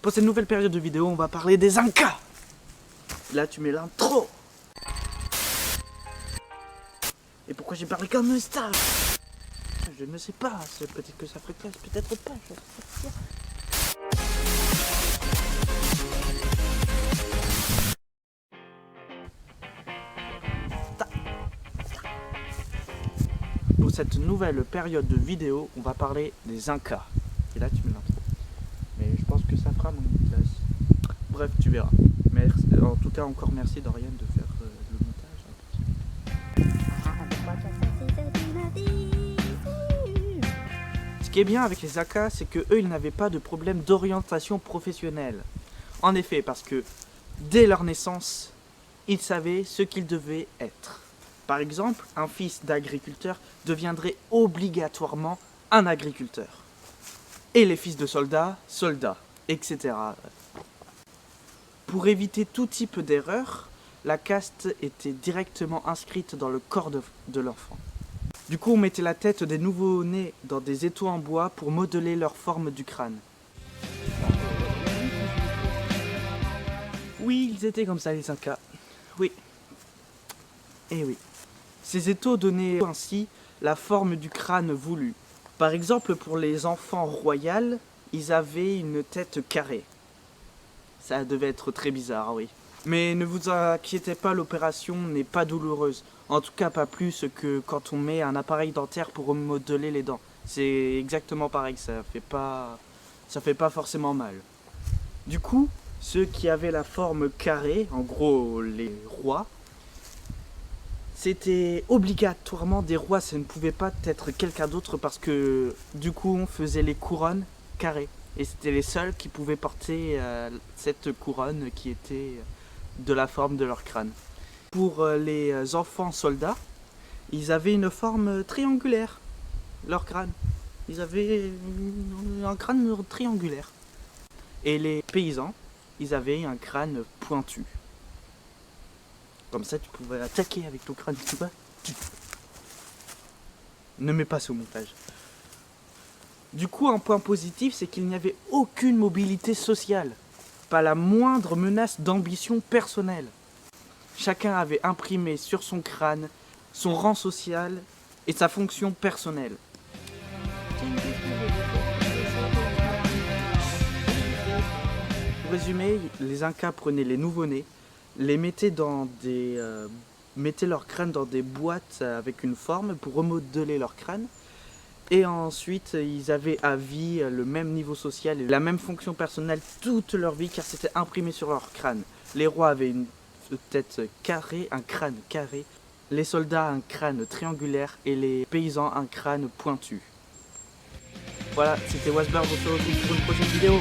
Pour cette nouvelle période de vidéo, on va parler des Incas. Là, tu mets l'intro. Et pourquoi j'ai parlé comme ça? Je ne sais pas, peut-être que ça ferait classe, peut-être pas, je sais pas. Pour cette nouvelle période de vidéo, on va parler des Incas. Et là, tu mets l'intro. Mais je pense que ça fera mon classe. Bref, tu verras. Merci. En tout cas, encore merci Dorian de faire le montage. Ce qui est bien avec les Incas, c'est que eux, ils n'avaient pas de problème d'orientation professionnelle. En effet, parce que dès leur naissance, ils savaient ce qu'ils devaient être. Par exemple, un fils d'agriculteur deviendrait obligatoirement un agriculteur. Et les fils de soldats, soldats, etc. Pour éviter tout type d'erreur, la caste était directement inscrite dans le corps de l'enfant. Du coup, on mettait la tête des nouveau-nés dans des étaux en bois pour modeler leur forme du crâne. Oui, ils étaient comme ça, les Incas. Oui. Eh oui. Ces étaux donnaient ainsi la forme du crâne voulu. Par exemple, pour les enfants royaux, ils avaient une tête carrée. Ça devait être très bizarre, oui. Mais ne vous inquiétez pas, l'opération n'est pas douloureuse. En tout cas, pas plus que quand on met un appareil dentaire pour remodeler les dents. C'est exactement pareil, ça fait pas forcément mal. Du coup, ceux qui avaient la forme carrée, en gros les rois, c'était obligatoirement des rois, ça ne pouvait pas être quelqu'un d'autre parce que du coup on faisait les couronnes carrées. Et c'était les seuls qui pouvaient porter cette couronne qui était de la forme de leur crâne. Pour les enfants soldats, ils avaient une forme triangulaire, leur crâne. Ils avaient un crâne triangulaire. Et les paysans, ils avaient un crâne pointu. Comme ça, tu pouvais attaquer avec ton crâne, tu vois. Ne mets pas ce montage. Du coup, un point positif, c'est qu'il n'y avait aucune mobilité sociale. Pas la moindre menace d'ambition personnelle. Chacun avait imprimé sur son crâne son rang social et sa fonction personnelle. Pour résumer, les Incas prenaient les nouveau-nés, les mettaient mettaient leur crâne dans des boîtes avec une forme pour remodeler leur crâne. Et ensuite, ils avaient à vie le même niveau social et la même fonction personnelle toute leur vie car c'était imprimé sur leur crâne. Les rois avaient une tête carrée, un crâne carré. Les soldats, un crâne triangulaire et les paysans, un crâne pointu. Voilà, c'était Wasberg, on se retrouve pour une prochaine vidéo.